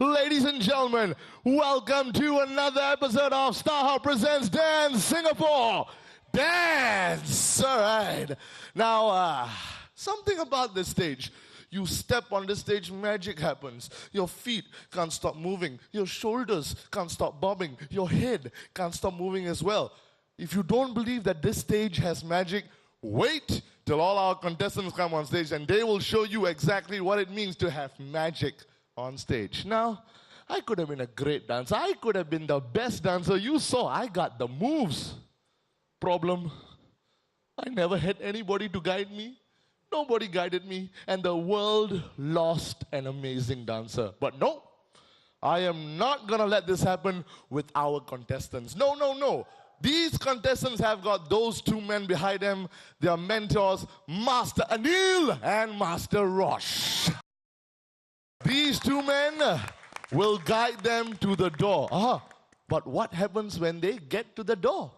Ladies and gentlemen, welcome to another episode of StarHub Presents Dance Singapore. Dance! All right. Now, something about this stage. You step on this stage, magic happens. Your feet can't stop moving. Your shoulders can't stop bobbing. Your head can't stop moving as well. If you don't believe that this stage has magic, wait till all our contestants come on stage and they will show you exactly what it means to have magic on stage. Now, I could have been a great dancer. I could have been the best dancer. You saw I got the moves. Problem, I never had anybody to guide me. Nobody guided me, and the world lost an amazing dancer. But no, I am not gonna let this happen with our contestants. No, no, no. These contestants have got those two men behind them, their mentors, Master Anil and Master Rosh. These two men will guide them to the door. But what happens when they get to the door?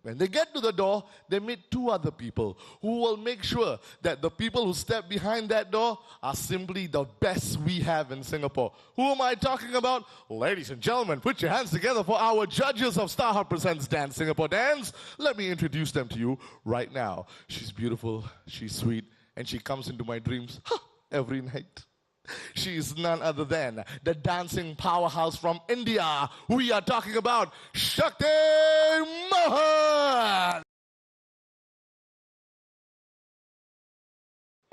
When they get to the door, they meet two other people who will make sure that the people who step behind that door are simply the best we have in Singapore. Who am I talking about? Ladies and gentlemen, put your hands together for our judges of StarHub Presents Dance Singapore Dance. Let me introduce them to you right now. She's beautiful, she's sweet, and she comes into my dreams every night. She is none other than the dancing powerhouse from India. We are talking about Shakti Mohan.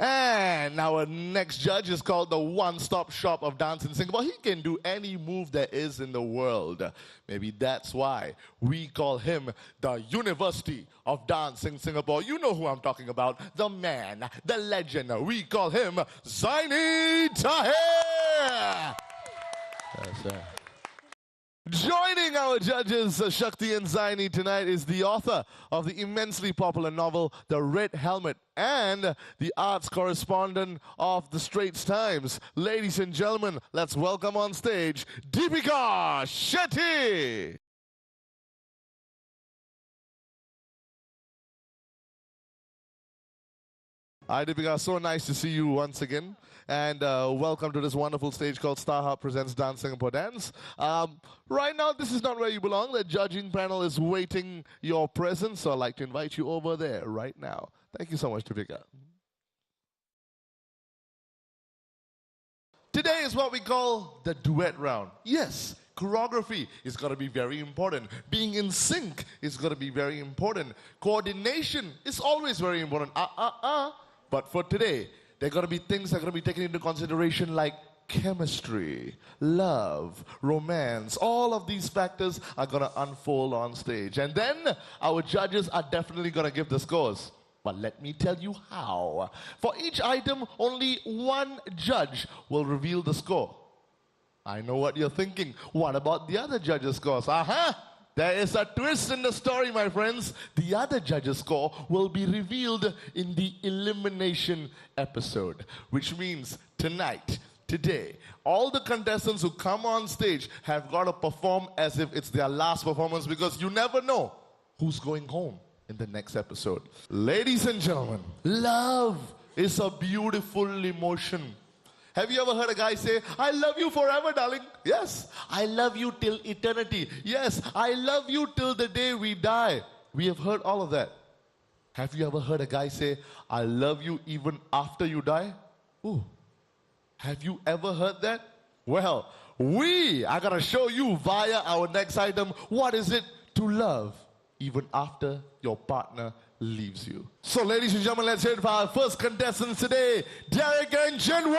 And our next judge is called the one-stop shop of dance in Singapore. He can do any move there is in the world. Maybe that's why we call him the University of Dance in Singapore. You know who I'm talking about. The man, the legend. We call him Zaini Tahir. Yes, sir. Joining our judges, Shakti and Zaini, tonight is the author of the immensely popular novel, The Red Helmet, and the arts correspondent of The Straits Times. Ladies and gentlemen, let's welcome on stage, Deepika Shetty. Hi, Deepika. So nice to see you once again. And welcome to this wonderful stage called StarHub Presents Dance Singapore Dance. Right now, this is not where you belong. The judging panel is waiting your presence, so I'd like to invite you over there right now. Thank you so much, Deepika. Today is what we call the duet round. Yes, choreography is going to be very important. Being in sync is going to be very important. Coordination is always very important. But for today, there are going to be things that are going to be taken into consideration like chemistry, love, romance. All of these factors are going to unfold on stage. And then our judges are definitely going to give the scores. But let me tell you how. For each item, only one judge will reveal the score. I know what you're thinking. What about the other judges' scores? There is a twist in the story, my friends. The other judge's score will be revealed in the elimination episode, which means tonight, today, all the contestants who come on stage have got to perform as if it's their last performance, because you never know who's going home in the next episode. Ladies and gentlemen, love is a beautiful emotion. Have you ever heard a guy say, I love you forever, darling? Yes. I love you till eternity. Yes. I love you till the day we die. We have heard all of that. Have you ever heard a guy say, I love you even after you die? Ooh. Have you ever heard that? Well, we are going to show you via our next item, what is it to love even after your partner leaves you. So ladies and gentlemen, let's hear it for our first contestants today, Derek and Jinwoo!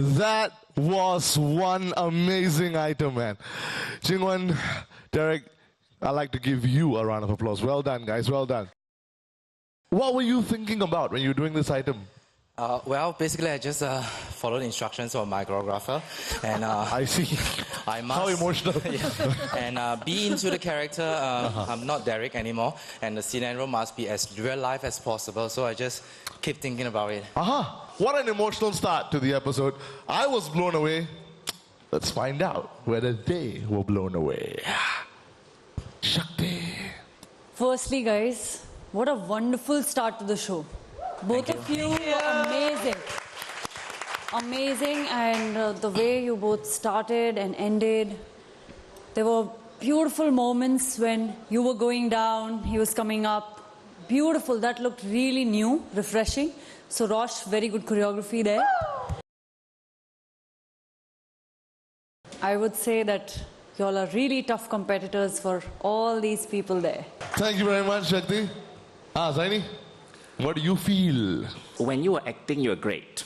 That was one amazing item, man. Jingwen, Derek, I'd like to give you a round of applause. Well done, guys. Well done. What were you thinking about when you were doing this item? Well, basically, I just followed instructions from my choreographer, and I see. I must. How emotional. Yeah, and be into the character. I'm not Derek anymore, and the scenario must be as real life as possible. So I just keep thinking about it. What an emotional start to the episode. I was blown away. Let's find out whether they were blown away. Shakti. Firstly, guys, what a wonderful start to the show. Both of you were amazing. Amazing, and the way you both started and ended. There were beautiful moments when you were going down, he was coming up. Beautiful, that looked really new, refreshing. So Rosh, very good choreography there. I would say that you all are really tough competitors for all these people there. Thank you very much, Shakti. Zaini, what do you feel? When you were acting, you were great.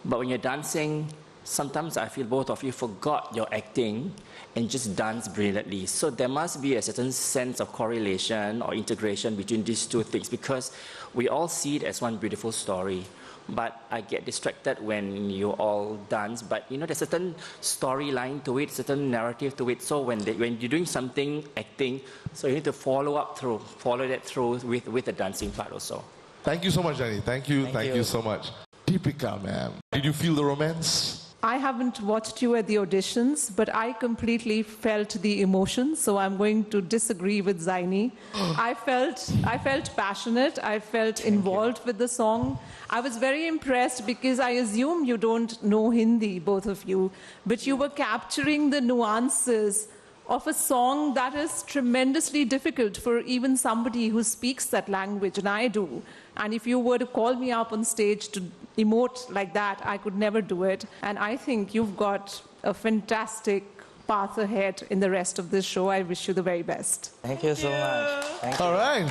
But when you're dancing, sometimes I feel both of you forgot your acting and just dance brilliantly. So there must be a certain sense of correlation or integration between these two things, because we all see it as one beautiful story. But I get distracted when you all dance. But you know, there's a certain storyline to it, certain narrative to it. So when you're doing something, acting, so you need to follow that through with the dancing part also. Thank you so much, Zaini. Thank you so much. Deepika, ma'am, did you feel the romance? I haven't watched you at the auditions, but I completely felt the emotion, so I'm going to disagree with Zaini. I felt passionate, I felt involved with the song. I was very impressed because I assume you don't know Hindi, both of you, but you were capturing the nuances of a song that is tremendously difficult for even somebody who speaks that language, and I do. And if you were to call me up on stage to emote like that, I could never do it. And I think you've got a fantastic path ahead in the rest of this show. I wish you the very best. Thank you so much. Thank you. All right.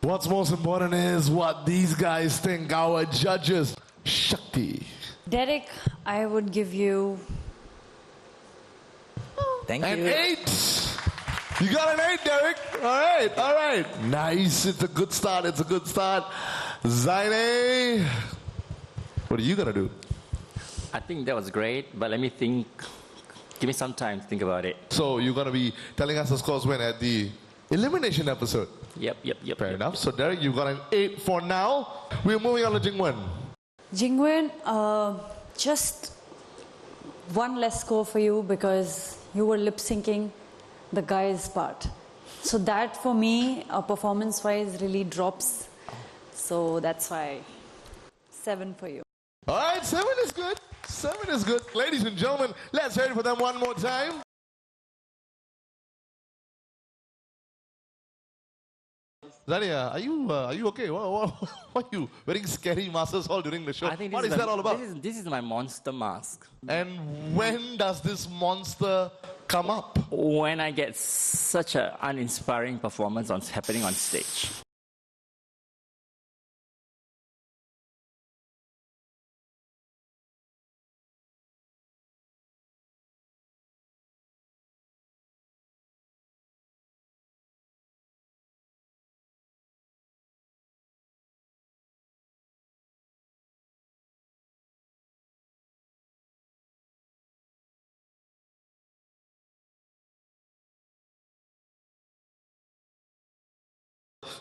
What's most important is what these guys think, our judges. Shakti. Derek, I would give you Thank you. An 8. You got an 8, Derek. All right. Nice. It's a good start. Zaini, what are you going to do? I think that was great, but let me think. Give me some time to think about it. So you're going to be telling us the scores when at the elimination episode? Yep. Fair enough. So Derek, you've got an 8 for now. We're moving on to Jingwen. Jingwen, just one less score for you because you were lip syncing the guy's part. So that for me, performance wise, really drops. So that's why 7 for you. All right, 7 is good. 7 is good. Ladies and gentlemen, let's hear it for them one more time. Zaini, are you okay? Why are you wearing scary masks all during the show? What is that all about? This is my monster mask. And when does this monster come up? When I get such an uninspiring performance happening on stage.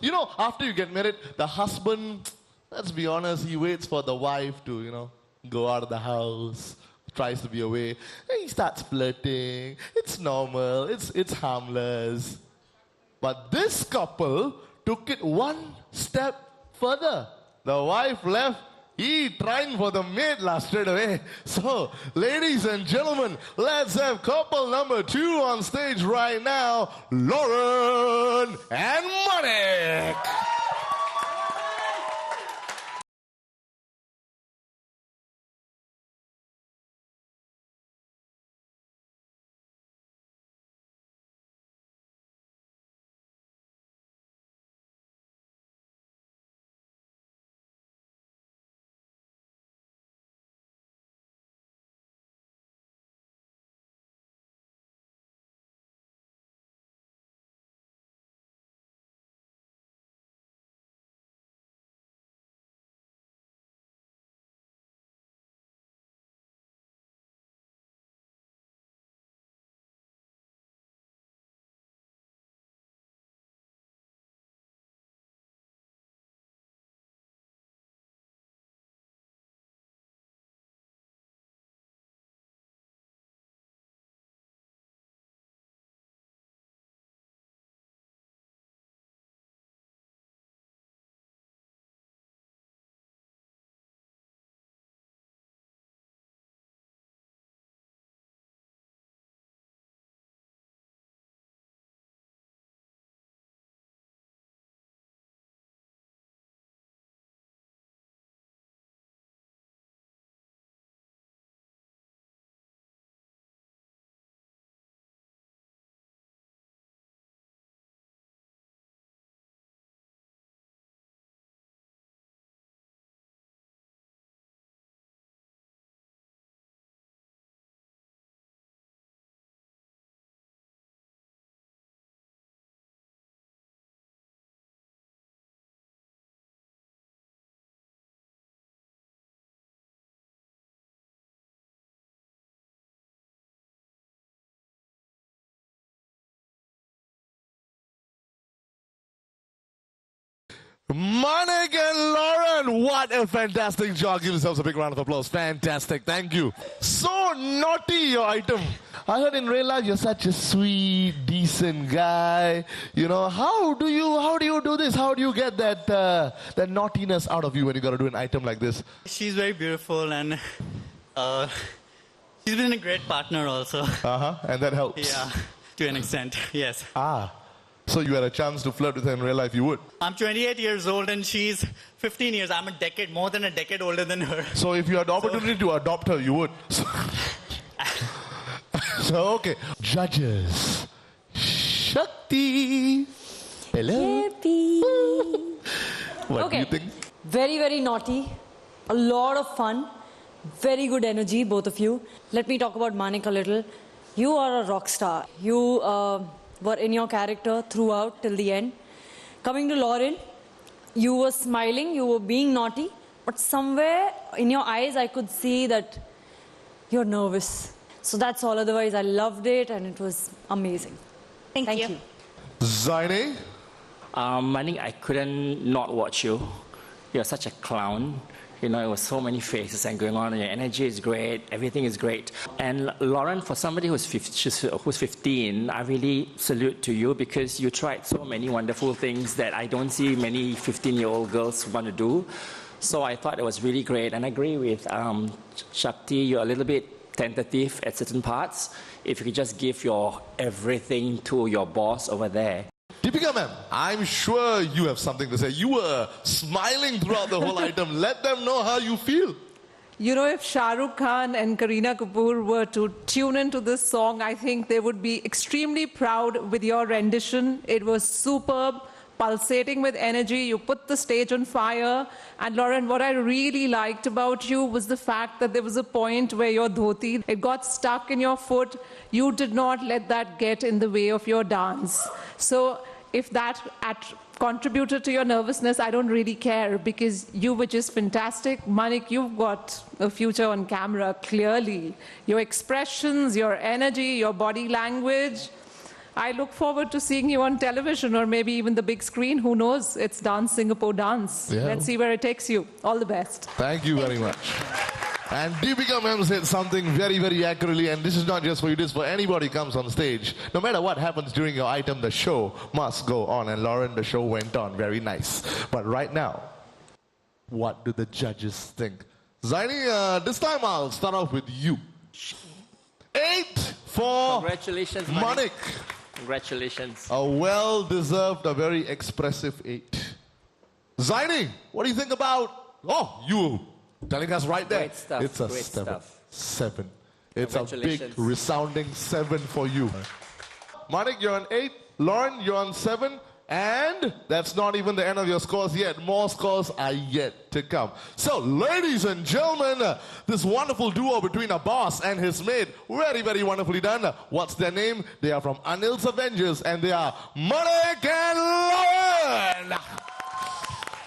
You know, after you get married, the husband, let's be honest, he waits for the wife to, go out of the house, tries to be away, and he starts flirting. It's normal, it's harmless. But this couple took it one step further. The wife left, he trying for the maid straight away. So, ladies and gentlemen, let's have couple number 2 on stage right now, Lauren and Manik. Manik and Lauren, what a fantastic job. Give yourselves a big round of applause. Fantastic. Thank you. So naughty, your item. I heard in real life you're such a sweet, decent guy. You know, how do you do this? How do you get that naughtiness out of you when you got to do an item like this? She's very beautiful and she's been a great partner also. And that helps. Yeah, to an extent, yes. So you had a chance to flirt with her in real life, you would. I'm 28 years old and she's 15 years. I'm more than a decade older than her. So if you had the opportunity to adopt her, you would. So okay. Judges. Shakti. Hello. Happy. What do you Okay. think? Very, very naughty. A lot of fun. Very good energy, both of you. Let me talk about Manik a little. You are a rock star. You were in your character throughout till the end. Coming to Lauren, you were smiling, you were being naughty, but somewhere in your eyes I could see that you're nervous. So that's all. Otherwise, I loved it and it was amazing. Thank you. Zaini. Manik, I couldn't not watch you. You're such a clown. You know, it was so many faces and going on, and your energy is great, everything is great. And Lauren, for somebody who's 15, I really salute to you because you tried so many wonderful things that I don't see many 15-year-old girls want to do. So I thought it was really great. And I agree with Shakti, you're a little bit tentative at certain parts. If you could just give your everything to your boss over there. Deepika ma'am, I'm sure you have something to say. You were smiling throughout the whole item. Let them know how you feel. You know, if Shah Rukh Khan and Kareena Kapoor were to tune into this song, I think they would be extremely proud with your rendition. It was superb, pulsating with energy. You put the stage on fire. And Lauren, what I really liked about you was the fact that there was a point where your dhoti, it got stuck in your foot. You did not let that get in the way of your dance. So if that contributed to your nervousness, I don't really care because you were just fantastic. Manik, you've got a future on camera, clearly. Your expressions, your energy, your body language. I look forward to seeing you on television or maybe even the big screen. Who knows? It's Dance Singapore Dance. Yeah. Let's see where it takes you. All the best. Thank you very much. And Deepika ma'am said something very, very accurately, and this is not just for you, this is for anybody who comes on stage. No matter what happens during your item, the show must go on. And Lauren, the show went on. Very nice. But right now, what do the judges think? Zaini, this time I'll start off with you. 8 for Congratulations, Manik. Congratulations. A well-deserved, a very expressive 8. Zaini, what do you think about... Oh, you telling us right there. Great stuff, It's a great 7. stuff. 7. It's a big, Congratulations. resounding 7 for you. Manik, you're on 8. Lauren, you're on 7. And that's not even the end of your scores yet. More scores are yet to come. So, ladies and gentlemen, this wonderful duo between a boss and his mate, very, very wonderfully done. What's their name? They are from Anil's Avengers, and they are Manik and Lauren.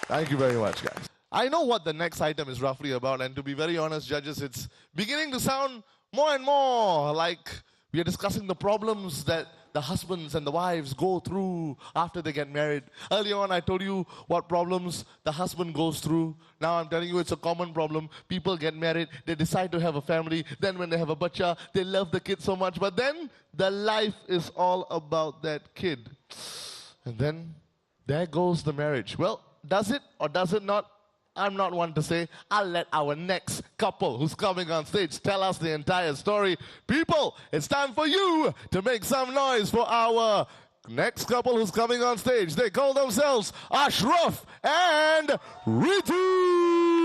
Thank you very much, guys. I know what the next item is roughly about, and to be very honest, judges, it's beginning to sound more and more like we are discussing the problems that the husbands and the wives go through after they get married. Earlier on, I told you what problems the husband goes through. Now I'm telling you it's a common problem. People get married, they decide to have a family. Then when they have a bacha, they love the kid so much. But then the life is all about that kid. And then there goes the marriage. Well, does it or does it not? I'm not one to say. I'll let our next couple who's coming on stage tell us the entire story. People, it's time for you to make some noise for our next couple who's coming on stage. They call themselves Ashraf and Ritu.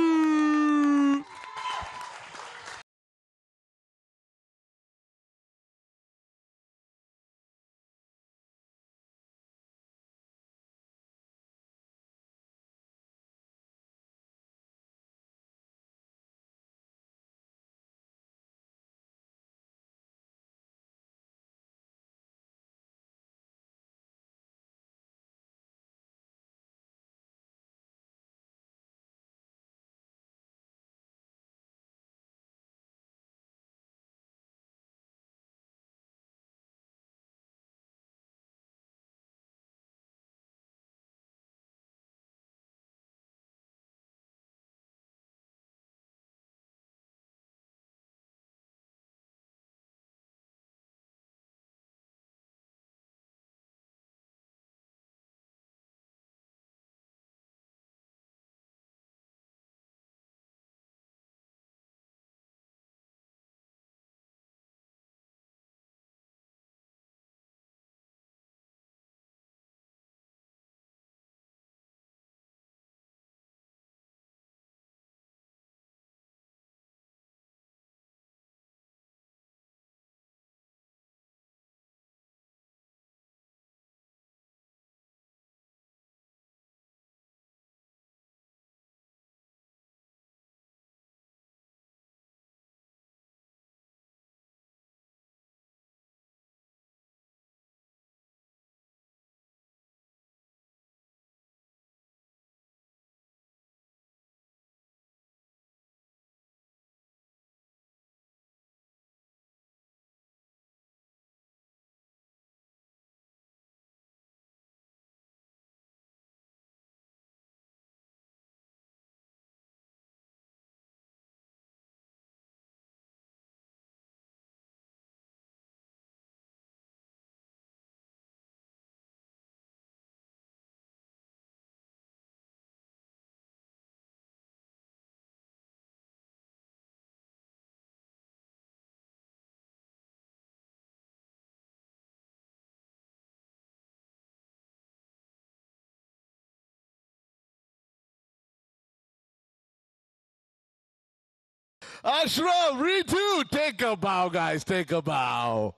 Ashraf, Ritu, take a bow, guys. Take a bow.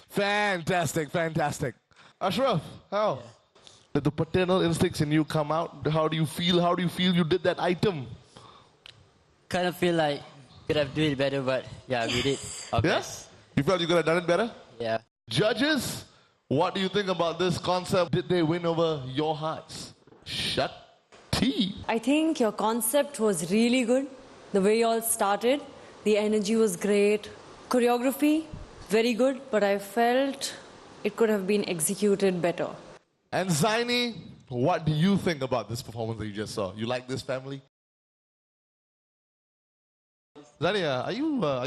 Fantastic, fantastic. Ashraf, how? Did the paternal instincts in you come out? How do you feel? How do you feel you did that item? Kind of feel like could have do it better, but yeah, we did our Yeah? best. You felt you could have done it better? Yeah. Judges, what do you think about this concept? Did they win over your hearts? Shakti. I think your concept was really good. The way you all started, the energy was great. Choreography, very good, but I felt it could have been executed better. And Zaini, what do you think about this performance that you just saw? You like this family? Zaini, are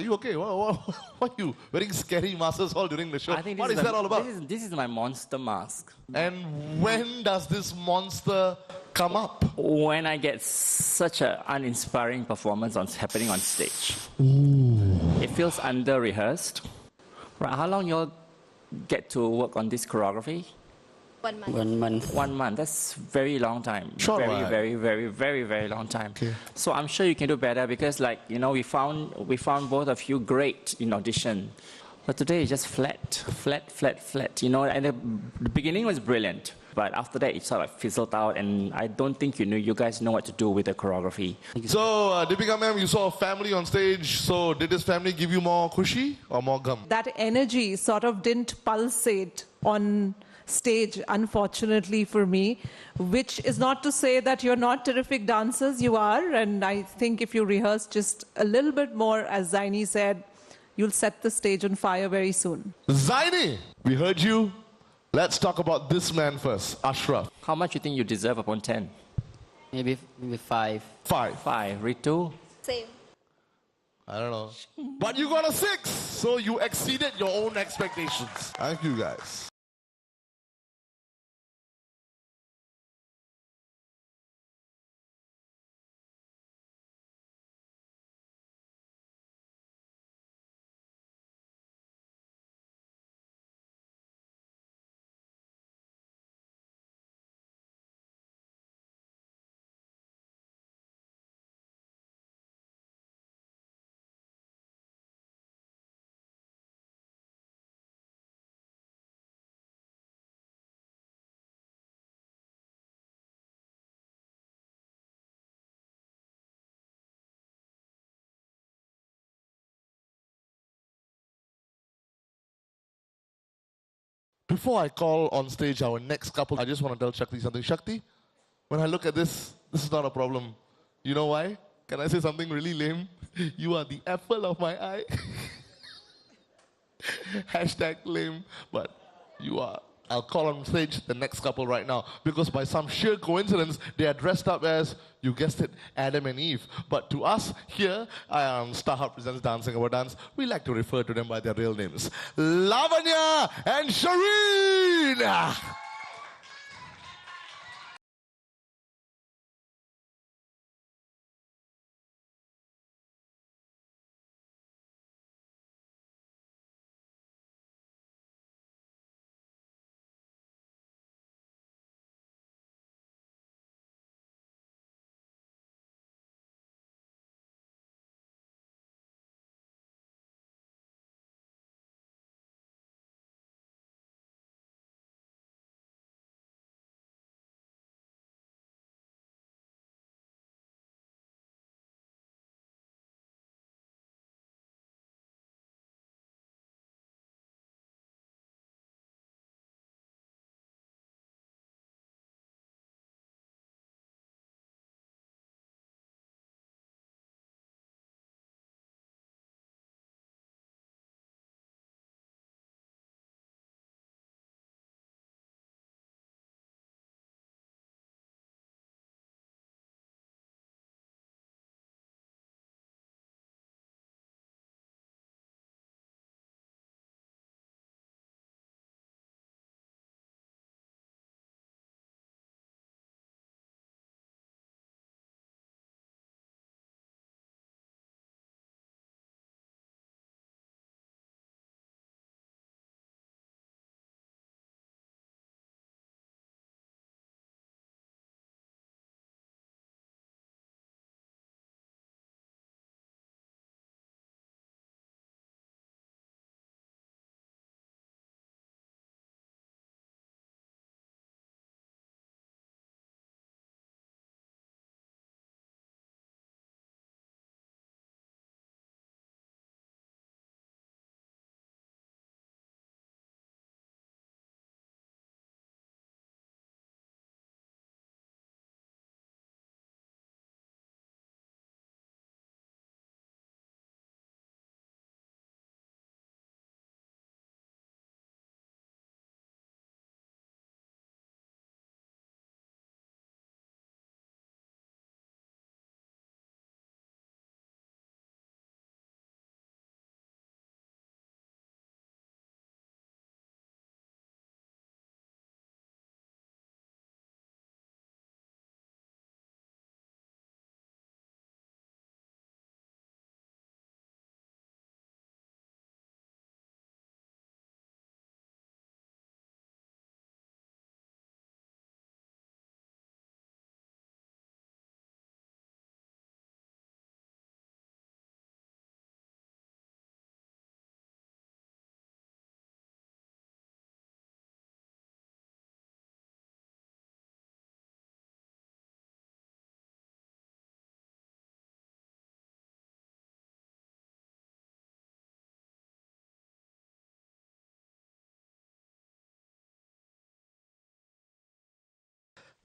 you okay? Why are you wearing scary masks all during the show? What is that all about? This is my monster mask. And when does this monster come up? When I get such an uninspiring performance happening on stage. It feels under-rehearsed. Right, how long y'all get to work on this choreography? 1 month. 1 month. 1 month. That's very long time. Short very, while. very long time. So I'm sure you can do better because, like, you know, we found both of you great in audition, but today it's just flat. You know, and the beginning was brilliant, but after that it sort of fizzled out, and I don't think you guys know what to do with the choreography. So, Deepika ma'am, you saw a family on stage. So, did this family give you more khushi or more gum? That energy sort of didn't pulsate on stage, unfortunately for me, which is not to say that you're not terrific dancers. You are, and I think if you rehearse just a little bit more, as Zaini said, you'll set the stage on fire very soon. Zaini, we heard you. Let's talk about this man first, Ashraf. How much you think you deserve upon 10? Maybe 5. 5. 5. Ritu? Same. I don't know. But you got a 6. So you exceeded your own expectations. Thank you, guys. Before I call on stage our next couple, I just want to tell Shakti something. Shakti, when I look at this is not a problem. You know why? Can I say something really lame? You are the apple of my eye. Hashtag lame, but you are. I'll call on stage the next couple right now because by some sheer coincidence, they are dressed up as, you guessed it, Adam and Eve. But to us here, StarHub Presents Dancing Our Dance, we like to refer to them by their real names. Lavanya and Shireen!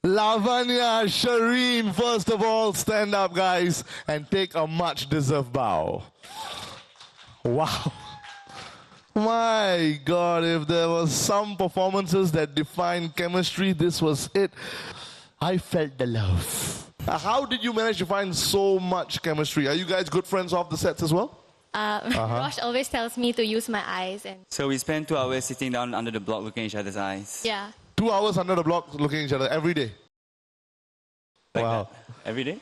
Lavanya, Shireen, first of all, stand up, guys, and take a much-deserved bow. Wow. My God, if there was some performances that defined chemistry, this was it. I felt the love. How did you manage to find so much chemistry? Are you guys good friends off the sets as well? Rosh always tells me to use my eyes and So we spent 2 hours sitting down under the block looking at each other's eyes. yeah. 2 hours under the block looking at each other every day. Like Wow. that. Every day?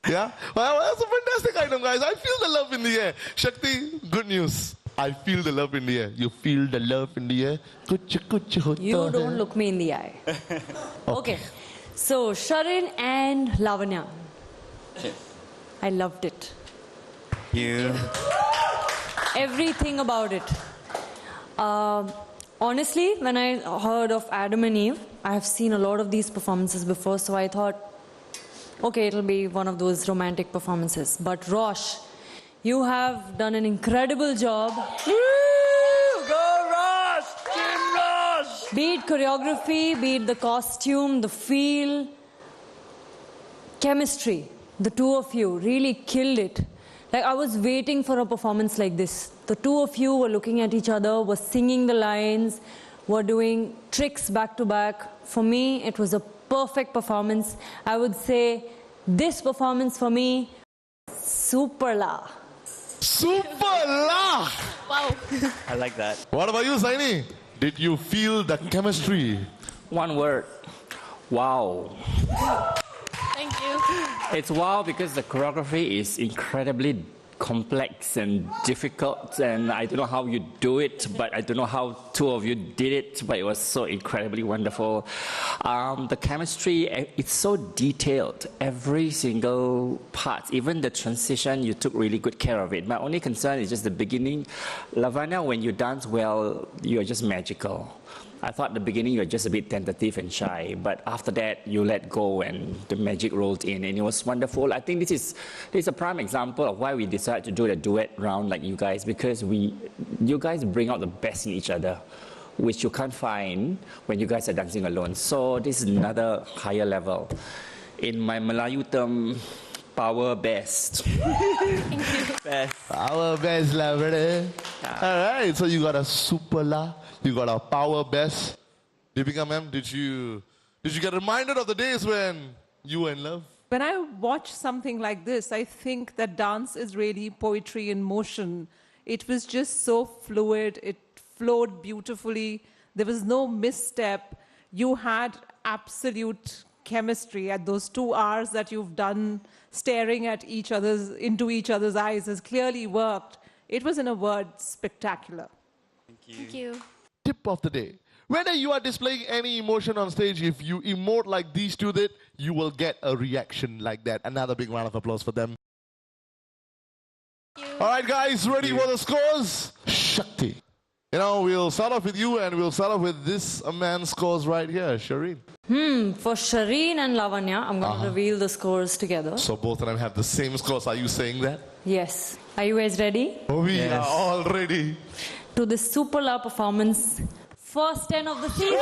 Yeah? Well, that's a fantastic item, guys. I feel the love in the air. Shakti, good news. I feel the love in the air. You feel the love in the air? You don't look me in the eye. Okay. So, Sharin and Lavanya. Yes. I loved it. You. Everything about it. Honestly, when I heard of Adam and Eve, I have seen a lot of these performances before, so I thought, okay, it'll be one of those romantic performances. But Rosh, you have done an incredible job. Go Rosh! Team Rosh! Be it choreography, be it the costume, the feel, chemistry. The two of you really killed it. Like, I was waiting for a performance like this. The two of you were looking at each other, were singing the lines, were doing tricks back to back. For me, it was a perfect performance. I would say this performance for me, super la. Super la! Wow. I like that. What about you, Zaini? Did you feel the chemistry? One word. Wow. Thank you. It's wow because the choreography is incredibly complex and difficult, and I don't know how you do it, but I don't know how two of you did it, but it was so incredibly wonderful. The chemistry, it's so detailed. Every single part, even the transition, you took really good care of it. My only concern is just the beginning. Lavanya, when you dance well, you're just magical. I thought at the beginning you were just a bit tentative and shy, but after that you let go and the magic rolled in and it was wonderful. I think this is a prime example of why we decided to do the duet round like you guys, because you guys bring out the best in each other, which you can't find when you guys are dancing alone. So this is another higher level. In my Melayu term, power best. Best. Our best la, brother. All right, so you got a super la, you got a power best. Deepika ma'am, did you get reminded of the days when you were in love? When I watch something like this, I think that dance is really poetry in motion. It was just so fluid. It flowed beautifully. There was no misstep. You had absolute chemistry at those 2 hours that you've done staring at into each other's eyes has clearly worked. It was, in a word, spectacular. Thank you. Tip of the day. Whether you are displaying any emotion on stage, if you emote like these two did, you will get a reaction like that. Another big round of applause for them. All right, guys, ready for the scores? Shakti. You know, we'll start off with you and we'll start off with this man's scores right here, Shireen. For Shireen and Lavanya, I'm going to reveal the scores together. So both of them have the same scores. Are you saying that? Yes. Are you guys ready? We are all ready. To this super la performance, first 10 of the season. 10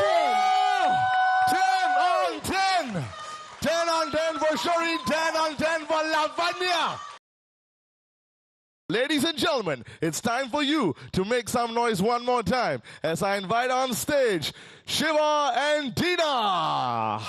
on 10. 10 on 10 for Shireen, 10 on 10 for Lavanya. Ladies and gentlemen, it's time for you to make some noise one more time as I invite on stage Shiva and Dina.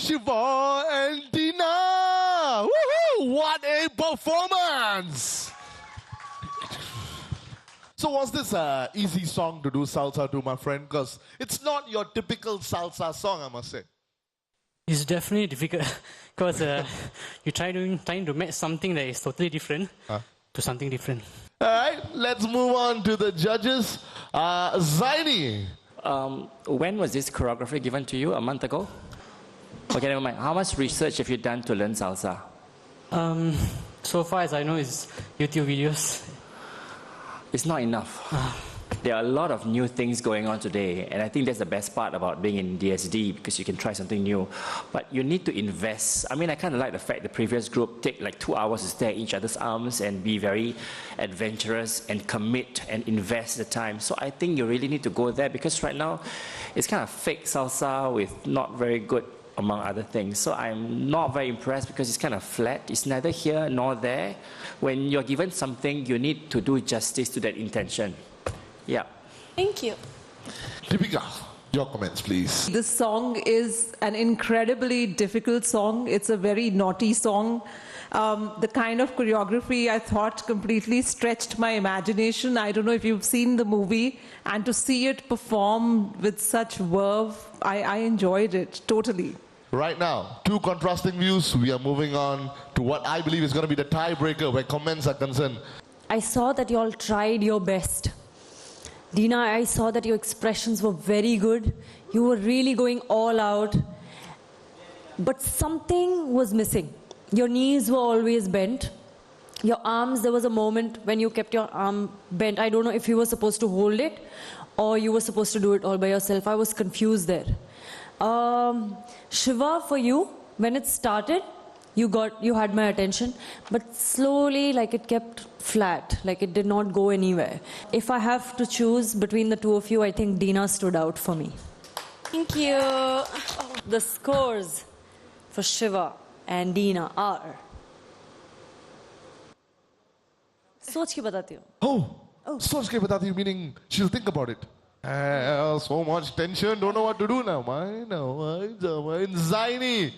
Shiva and Dina. Woohoo! What a performance! So was this an easy song to do salsa to, my friend? Because it's not your typical salsa song, I must say. It's definitely difficult because you're trying to match something that is totally different to something different. All right, let's move on to the judges. Zaini. When was this choreography given to you? A month ago? Okay, never mind. How much research have you done to learn salsa? So far as I know, it's YouTube videos. It's not enough. There are a lot of new things going on today, and I think that's the best part about being in DSD, because you can try something new. But you need to invest. I mean, I kind of like the fact the previous group take like 2 hours to stare at each other's arms and be very adventurous and commit and invest the time. So I think you really need to go there, because right now it's kind of fake salsa with not very good, among other things. So I'm not very impressed because it's kind of flat. It's neither here nor there. When you're given something, you need to do justice to that intention. Yeah. Thank you. Deepika, your comments, please. This song is an incredibly difficult song. It's a very naughty song. The kind of choreography I thought completely stretched my imagination. I don't know if you've seen the movie, and to see it perform with such verve, I enjoyed it totally. Right now, two contrasting views. We are moving on to what I believe is going to be the tiebreaker where comments are concerned. I saw that you all tried your best. Dina, I saw that your expressions were very good. You were really going all out. But something was missing. Your knees were always bent. Your arms, there was a moment when you kept your arm bent. I don't know if you were supposed to hold it or you were supposed to do it all by yourself. I was confused there. Shiva, for you, when it started, you had my attention, but slowly, like, it kept flat, like it did not go anywhere. If I have to choose between the two of you, I think Dina stood out for me. Thank you. The scores for Shiva and Dina are... सोच के बताती हूँ. सोच के बताती हूँ, meaning she'll think about it. So much tension, don't know what to do now. Mine, Zaini.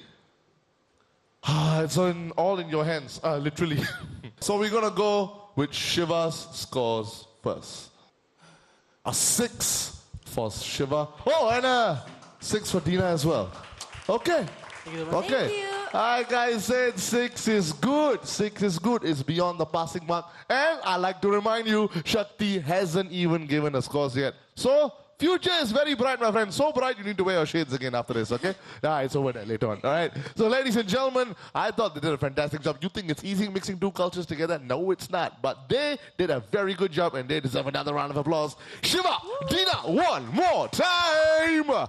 It's all in your hands, literally. So we're gonna go with Shiva's scores first. A 6 for Shiva. Oh, and a 6 for Dina as well. Okay. Okay. Thank you. Alright, guys, said 6 is good. 6 is good. It's beyond the passing mark. And I like to remind you, Shakti hasn't even given us scores yet. So, future is very bright, my friend. So bright, you need to wear your shades again after this, okay? It's over there later on, all right? So, ladies and gentlemen, I thought they did a fantastic job. You think it's easy mixing two cultures together? No, it's not. But they did a very good job, and they deserve another round of applause. Shiva, Dina, one more time!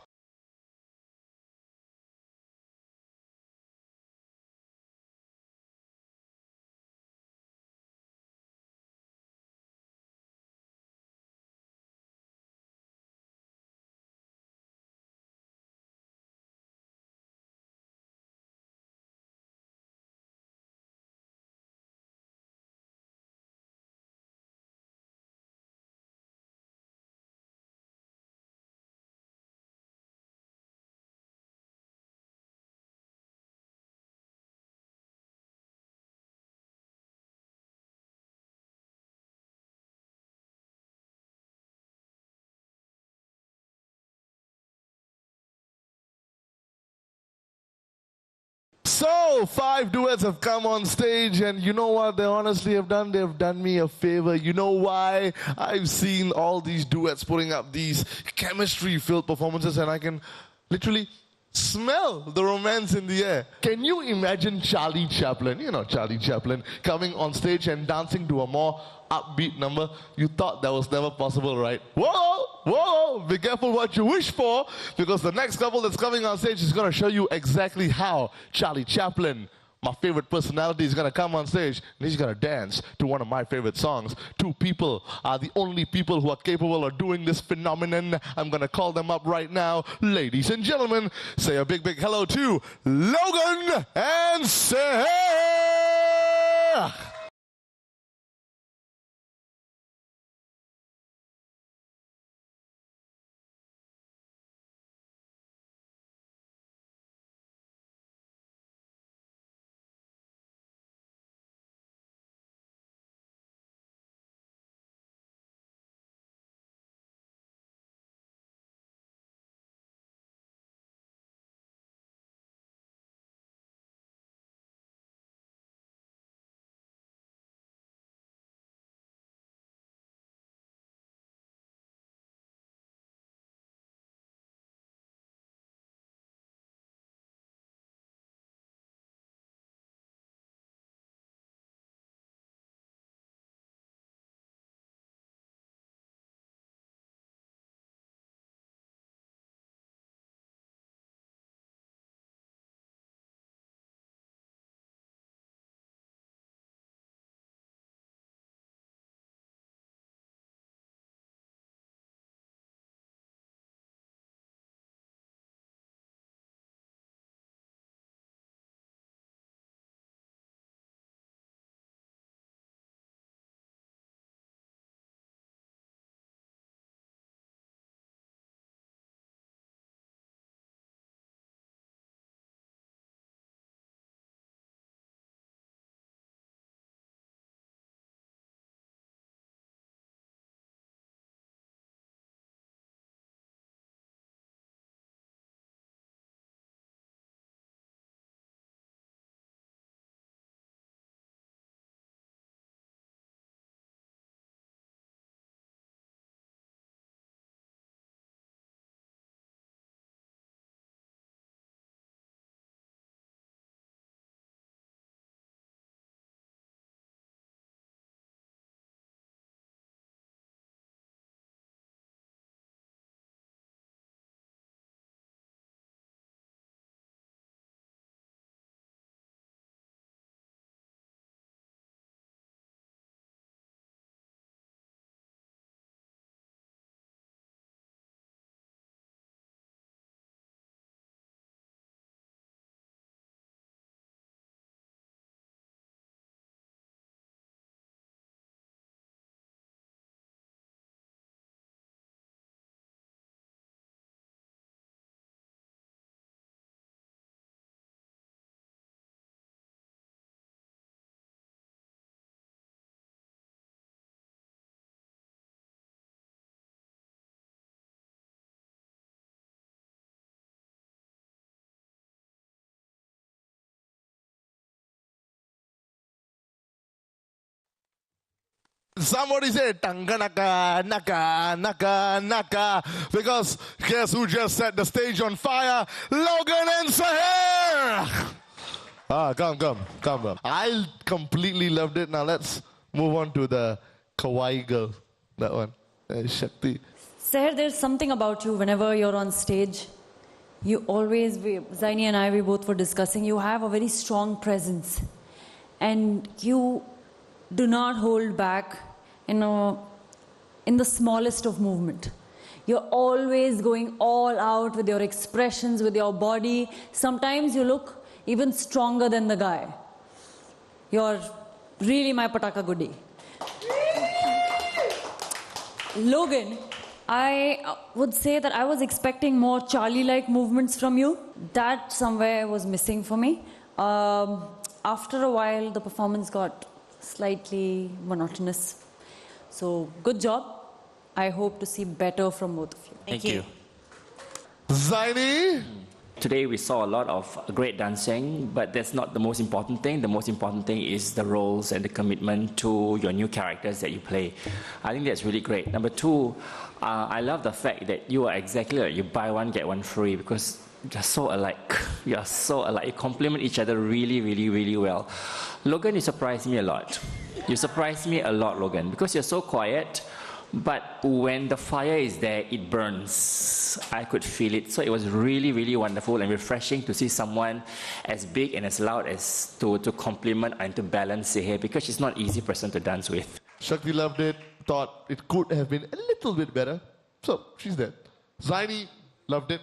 So, 5 duets have come on stage, and you know what they honestly have done? They've done me a favor. You know why? I've seen all these duets putting up these chemistry-filled performances, and I can literally smell the romance in the air. Can you imagine Charlie Chaplin, you know Charlie Chaplin, coming on stage and dancing to a more upbeat number? You thought that was never possible, right? Whoa, whoa, be careful what you wish for, because the next couple that's coming on stage is going to show you exactly how Charlie Chaplin, my favorite personality, is going to come on stage and he's going to dance to one of my favorite songs. Two people are the only people who are capable of doing this phenomenon. I'm going to call them up right now. Ladies and gentlemen, say a big, big hello to Logan and Sarah. Somebody say Tanga Naka, Naka, Naka, Naka. Because guess who just set the stage on fire? Logan and Sahir! Come. I completely loved it. Now let's move on to the kawaii girl. That one. Shakti. Sahir, there's something about you whenever you're on stage. You always, Zaini and I, we both were discussing, you have a very strong presence. And you do not hold back in the smallest of movement. You're always going all out with your expressions, with your body. Sometimes you look even stronger than the guy. You're really my pataka goodie. Logan, I would say that I was expecting more Charlie-like movements from you. That somewhere was missing for me. After a while, the performance got slightly monotonous. So, good job. I hope to see better from both of you. Thank you. Zaini? Today we saw a lot of great dancing, but that's not the most important thing. The most important thing is the roles and the commitment to your new characters that you play. I think that's really great. Number two, I love the fact that you are exactly like you buy one, get one free, because you're so alike. You're so alike. You complement each other really, really, really well. Logan, you surprised me a lot. You surprised me a lot, Logan, because you're so quiet. But when the fire is there, it burns. I could feel it. So it was really, really wonderful and refreshing to see someone as big and as loud as to complement and to balance Sahir, because she's not an easy person to dance with. Shakti loved it, thought it could have been a little bit better. So she's there. Zaini loved it.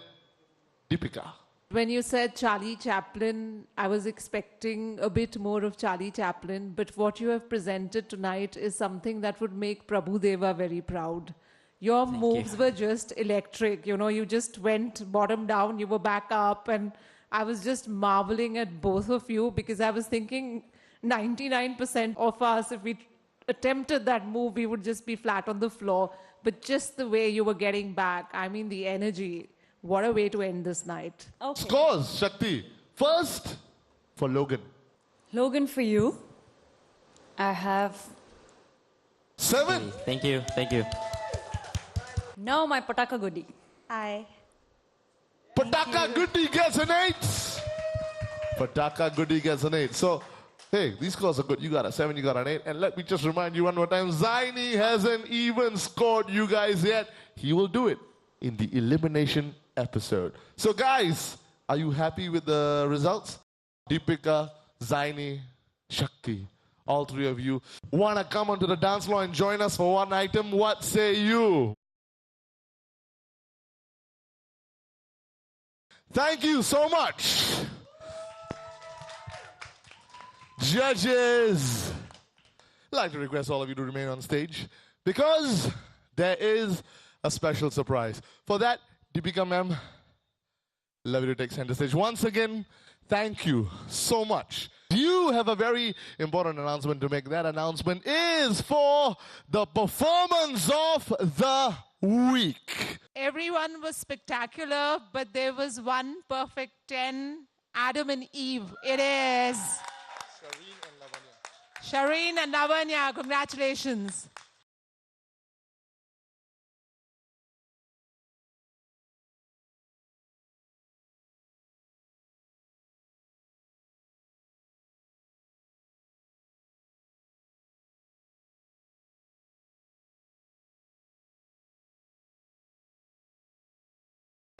Deepika. When you said Charlie Chaplin, I was expecting a bit more of Charlie Chaplin, but what you have presented tonight is something that would make Prabhu Deva very proud. Your moves were just electric. You know, you just went bottom down, you were back up, and I was just marveling at both of you, because I was thinking 99% of us, if we attempted that move, we would just be flat on the floor. But just the way you were getting back, I mean, the energy. What a way to end this night. Okay. Scores, Shakti. First, for Logan. Logan, for you, I have 7. Thank you. now my pataka goodie. Hi. Pataka Goody gets an 8. Pataka Goody gets an 8. So, hey, these scores are good. You got a 7, you got an 8. And let me just remind you one more time, Zaini hasn't even scored you guys yet. He will do it in the elimination episode. So guys, are you happy with the results? Deepika, Zaini, Shakti, all three of you want to come onto the dance floor and join us for one item? What say you? Thank you so much. Judges, I'd like to request all of you to remain on stage because there is a special surprise. For that, Deepika ma'am, love you to take center stage. Once again, thank you so much. You have a very important announcement to make. That announcement is for the performance of the week. Everyone was spectacular, but there was one perfect 10, Adam and Eve. It is Shireen and Lavanya. Congratulations.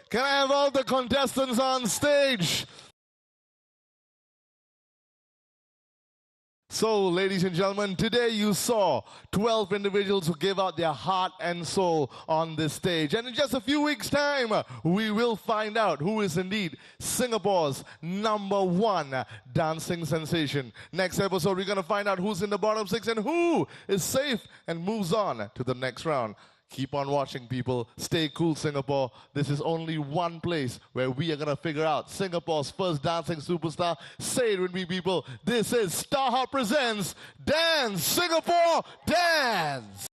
Can I have all the contestants on stage? So, ladies and gentlemen, today you saw 12 individuals who gave out their heart and soul on this stage. And in just a few weeks' time, we will find out who is indeed Singapore's #1 dancing sensation. Next episode, we're going to find out who's in the bottom 6 and who is safe and moves on to the next round. Keep on watching, people. Stay cool, Singapore. This is only one place where we are going to figure out Singapore's first dancing superstar. Say it with me, people. This is StarHub Presents Dance Singapore Dance.